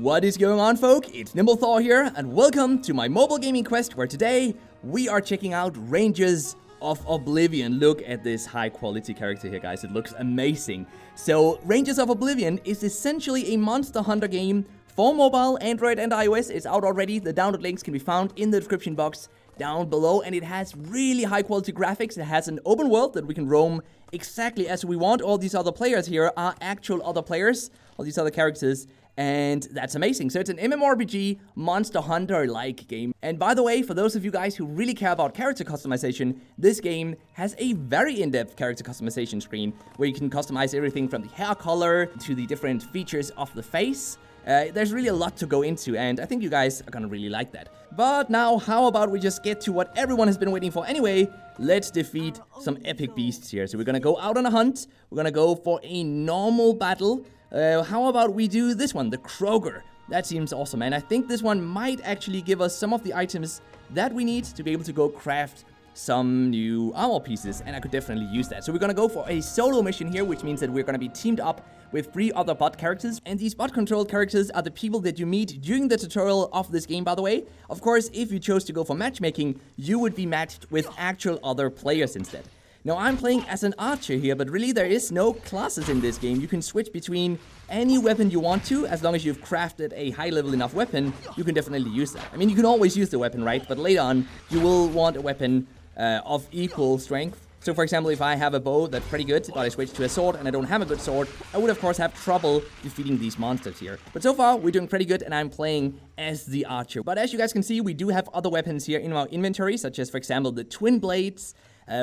What is going on, folk? It's NimbleThor here, and welcome to my mobile gaming quest, where today we are checking out Rangers of Oblivion. Look at this high quality character here, guys. It looks amazing. So, Rangers of Oblivion is essentially a Monster Hunter game for mobile, Android, and iOS. It's out already. The download links can be found in the description box down below, and it has really high quality graphics. It has an open world that we can roam exactly as we want. All these other players here are actual other players, all these other characters, and that's amazing. So it's an MMORPG, Monster Hunter-like game. And by the way, for those of you guys who really care about character customization, this game has a very in-depth character customization screen where you can customize everything from the hair color to the different features of the face. There's really a lot to go into, and I think you guys are gonna really like that. But now, how about we just get to what everyone has been waiting for anyway? Let's defeat some epic beasts here. So we're gonna go out on a hunt. We're gonna go for a normal battle. How about we do this one, the Kroger? That seems awesome, and I think this one might actually give us some of the items that we need to be able to go craft some new armor pieces, and I could definitely use that. So we're gonna go for a solo mission here, which means that we're gonna be teamed up with 3 other bot characters, and these bot controlled characters are the people that you meet during the tutorial of this game, by the way. Of course, if you chose to go for matchmaking, you would be matched with actual other players instead. Now, I'm playing as an archer here, but really there is no classes in this game. You can switch between any weapon you want to. As long as you've crafted a high level enough weapon, you can definitely use that. I mean, you can always use the weapon, right? But later on, you will want a weapon of equal strength. So, for example, if I have a bow that's pretty good, but I switch to a sword and I don't have a good sword, I would, of course, have trouble defeating these monsters here. But so far, we're doing pretty good, and I'm playing as the archer. But as you guys can see, we do have other weapons here in our inventory, such as, for example, the twin blades.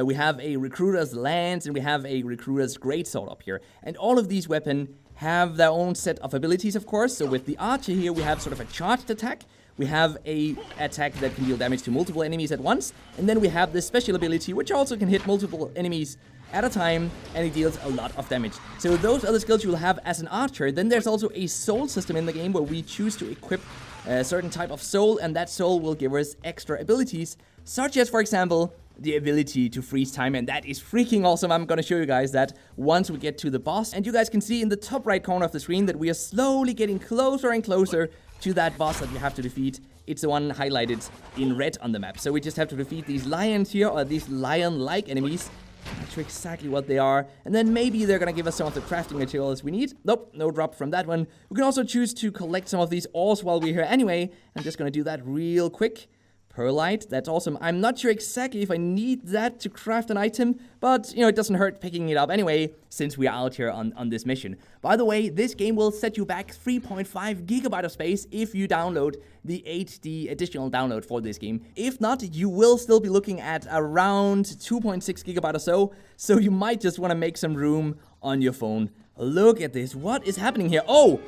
We have a recruiter's lance, and we have a recruiter's greatsword up here. And all of these weapons have their own set of abilities, of course. So with the archer here, we have sort of a charged attack. We have a attack that can deal damage to multiple enemies at once. And then we have this special ability, which also can hit multiple enemies at a time, and it deals a lot of damage. So those are the skills you will have as an archer. Then there's also a soul system in the game where we choose to equip a certain type of soul, and that soul will give us extra abilities, such as, for example, the ability to freeze time, and that is freaking awesome. I'm gonna show you guys that once we get to the boss. And you guys can see in the top right corner of the screen that we are slowly getting closer and closer to that boss that we have to defeat. It's the one highlighted in red on the map. So we just have to defeat these lions here, or these lion-like enemies. I'm not sure exactly what they are. And then maybe they're gonna give us some of the crafting materials we need. Nope, no drop from that one. We can also choose to collect some of these ores while we're here anyway. I'm just gonna do that real quick. Perlite, that's awesome. I'm not sure exactly if I need that to craft an item, but, you know, it doesn't hurt picking it up anyway, since we are out here on this mission. By the way, this game will set you back 3.5 gigabyte of space if you download the HD additional download for this game. If not, you will still be looking at around 2.6 gigabyte or so you might just want to make some room on your phone. Look at this. What is happening here? Oh,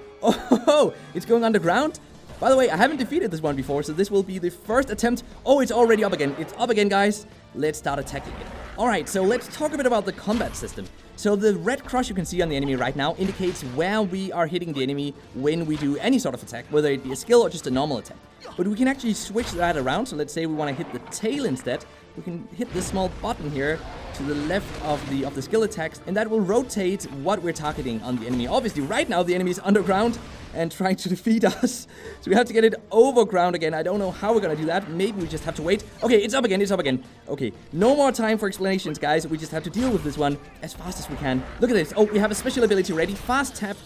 it's going underground? By the way, I haven't defeated this one before, so this will be the first attempt. Oh, it's already up again. It's up again, guys. Let's start attacking it. Alright, so let's talk a bit about the combat system. So the red cross you can see on the enemy right now indicates where we are hitting the enemy when we do any sort of attack, whether it be a skill or just a normal attack. But we can actually switch that around, so let's say we want to hit the tail instead. We can hit this small button here to the left of the skill attacks, and that will rotate what we're targeting on the enemy. Obviously, right now the enemy is underground and trying to defeat us, so we have to get it overground again. I don't know how we're gonna do that. Maybe we just have to wait. Okay, it's up again, it's up again. Okay, no more time for explanations, guys. We just have to deal with this one as fast as we can. Look at this. Oh, we have a special ability ready. Fast tap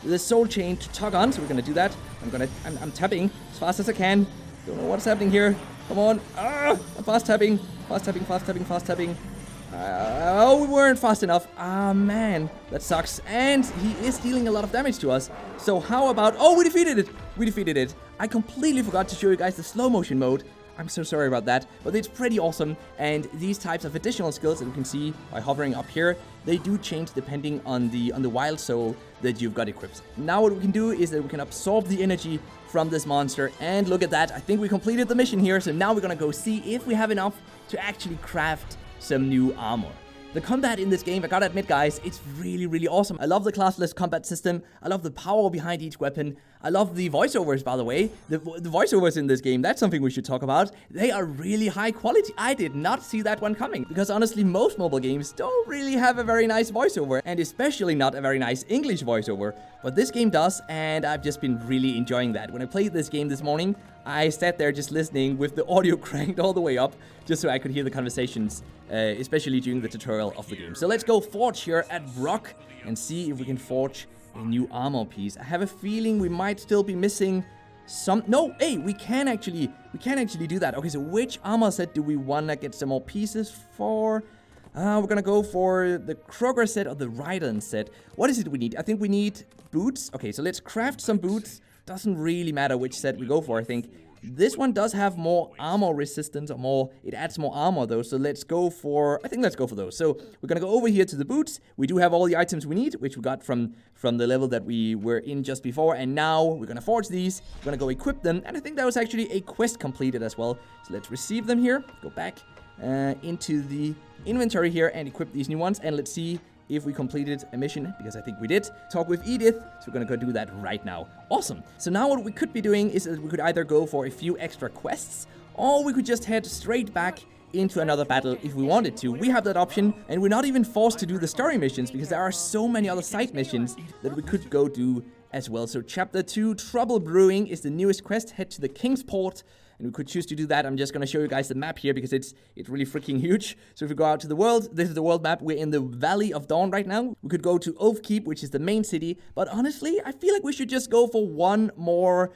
the soul chain to tug on, so we're gonna do that. I'm tapping as fast as I can. Don't know what's happening here. Come on. I'm fast tapping. Fast tapping, fast tapping, fast tapping. Oh, we weren't fast enough. Ah, man. That sucks. And he is dealing a lot of damage to us. So how about... Oh, we defeated it. We defeated it. I completely forgot to show you guys the slow motion mode. I'm so sorry about that, but it's pretty awesome. And these types of additional skills that you can see by hovering up here, they do change depending on the wild soul that you've got equipped. Now what we can do is that we can absorb the energy from this monster, and look at that. I think we completed the mission here, so now we're gonna go see if we have enough to actually craft some new armor. The combat in this game, I gotta admit, guys, it's really, really awesome. I love the classless combat system. I love the power behind each weapon. I love the voiceovers, by the way. The voiceovers in this game, that's something we should talk about. They are really high quality. I did not see that one coming, because honestly, most mobile games don't really have a very nice voiceover, and especially not a very nice English voiceover. But this game does, and I've just been really enjoying that. When I played this game this morning, I sat there just listening with the audio cranked all the way up, just so I could hear the conversations, especially during the tutorial of the game. So let's go forge here at Brock and see if we can forge a new armor piece. I have a feeling we might still be missing some... No, hey, we can actually do that. Okay, so which armor set do we want to get some more pieces for? We're gonna go for the Kroger set or the Raiden set. What is it we need? I think we need boots. Okay, so let's craft some boots. Doesn't really matter which set we go for, I think. This one does have more armor resistance, or more, it adds more armor though, so let's go for, I think let's go for those. So we're gonna go over here to the boots. We do have all the items we need, which we got from the level that we were in just before, and now we're gonna forge these, we're gonna go equip them, and I think that was actually a quest completed as well. So let's receive them here, go back into the inventory here and equip these new ones, and let's see if we completed a mission, because I think we did. Talk with Edith, so we're gonna go do that right now. Awesome. So now what we could be doing is that we could either go for a few extra quests, or we could just head straight back into another battle if we wanted to. We have that option, and we're not even forced to do the story missions, because there are so many other side missions that we could go do as well. So Chapter 2, Trouble Brewing, is the newest quest. Head to the Kingsport, and we could choose to do that. I'm just going to show you guys the map here because it's really freaking huge. So if we go out to the world, this is the world map. We're in the Valley of Dawn right now. We could go to Oathkeep, which is the main city. But honestly, I feel like we should just go for one more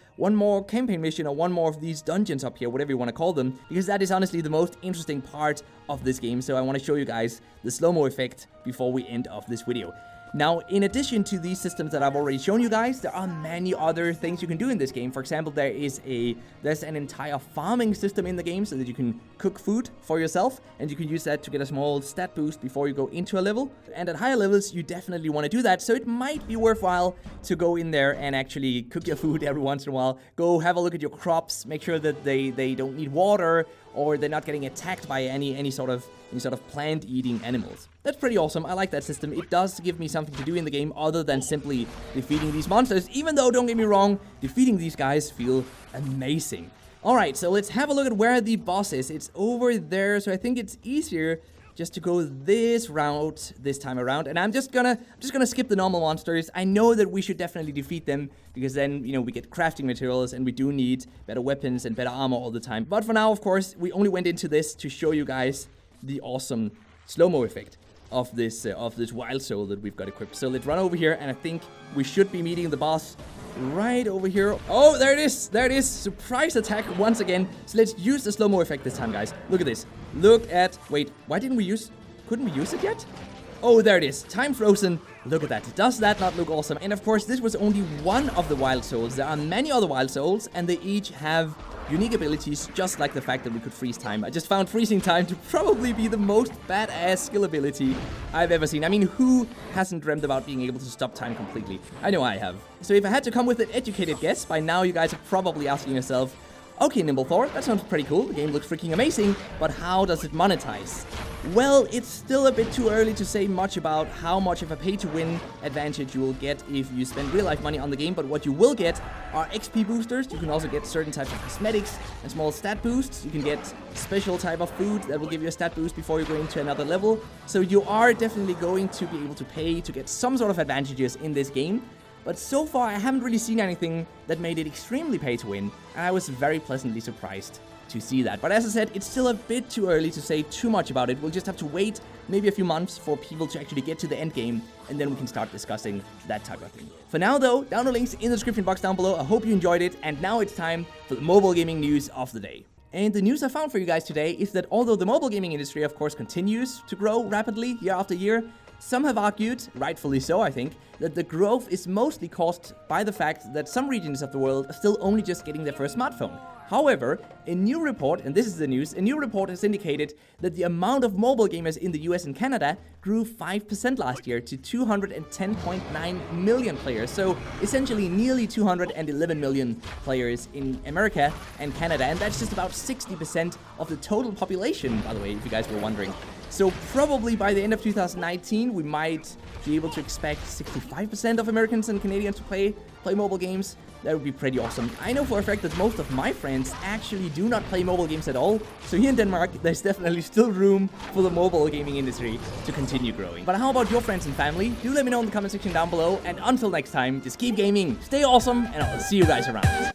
campaign mission, or one more of these dungeons up here, whatever you want to call them, because that is honestly the most interesting part of this game. So I want to show you guys the slow-mo effect before we end off this video. Now, in addition to these systems that I've already shown you guys, there are many other things you can do in this game. For example, there's an entire farming system in the game so that you can cook food for yourself, and you can use that to get a small stat boost before you go into a level. And at higher levels, you definitely want to do that, so it might be worthwhile to go in there and actually cook your food every once in a while. Go have a look at your crops, make sure that they don't need water, or they're not getting attacked by any sort of plant-eating animals. That's pretty awesome. I like that system. It does give me something to do in the game other than simply defeating these monsters, even though, don't get me wrong, defeating these guys feel amazing. Alright, so let's have a look at where the boss is. It's over there, so I think it's easier just to go this route this time around. And I'm just gonna skip the normal monsters. I know that we should definitely defeat them, because then, you know, we get crafting materials, and we do need better weapons and better armor all the time. But for now, of course, we only went into this to show you guys the awesome slow-mo effect of this wild soul that we've got equipped. So let's run over here, and I think we should be meeting the boss right over here. Oh, there it is. There it is. Surprise attack once again. So let's use the slow-mo effect this time, guys. Look at this. Look at... Wait, why didn't we use... Couldn't we use it yet? Oh, there it is. Time frozen. Look at that. Does that not look awesome? And of course, this was only one of the wild souls. There are many other wild souls, and they each have unique abilities, just like the fact that we could freeze time. I just found freezing time to probably be the most badass skill ability I've ever seen. I mean, who hasn't dreamt about being able to stop time completely? I know I have. So if I had to come with an educated guess, by now you guys are probably asking yourself, okay, NimbleThor, that sounds pretty cool. The game looks freaking amazing, but how does it monetize? Well, it's still a bit too early to say much about how much of a pay-to-win advantage you will get if you spend real-life money on the game, but what you will get are XP boosters. You can also get certain types of cosmetics and small stat boosts. You can get special type of food that will give you a stat boost before you go into another level. So you are definitely going to be able to pay to get some sort of advantages in this game. But so far, I haven't really seen anything that made it extremely pay-to-win, and I was very pleasantly surprised to see that. But as I said, it's still a bit too early to say too much about it. We'll just have to wait maybe a few months for people to actually get to the end game, and then we can start discussing that type of thing. For now, though, download links in the description box down below. I hope you enjoyed it, and now it's time for the mobile gaming news of the day. And the news I found for you guys today is that although the mobile gaming industry, of course, continues to grow rapidly year after year, some have argued, rightfully so I think, that the growth is mostly caused by the fact that some regions of the world are still only just getting their first smartphone. However, a new report, and this is the news, a new report has indicated that the amount of mobile gamers in the US and Canada grew 5% last year to 210.9 million players. So essentially nearly 211 million players in America and Canada, and that's just about 60% of the total population, by the way, if you guys were wondering. So probably by the end of 2019, we might be able to expect 65% of Americans and Canadians to play play mobile games, that would be pretty awesome. I know for a fact that most of my friends actually do not play mobile games at all. So here in Denmark, there's definitely still room for the mobile gaming industry to continue growing. But how about your friends and family? Do let me know in the comment section down below. And until next time, just keep gaming, stay awesome, and I'll see you guys around.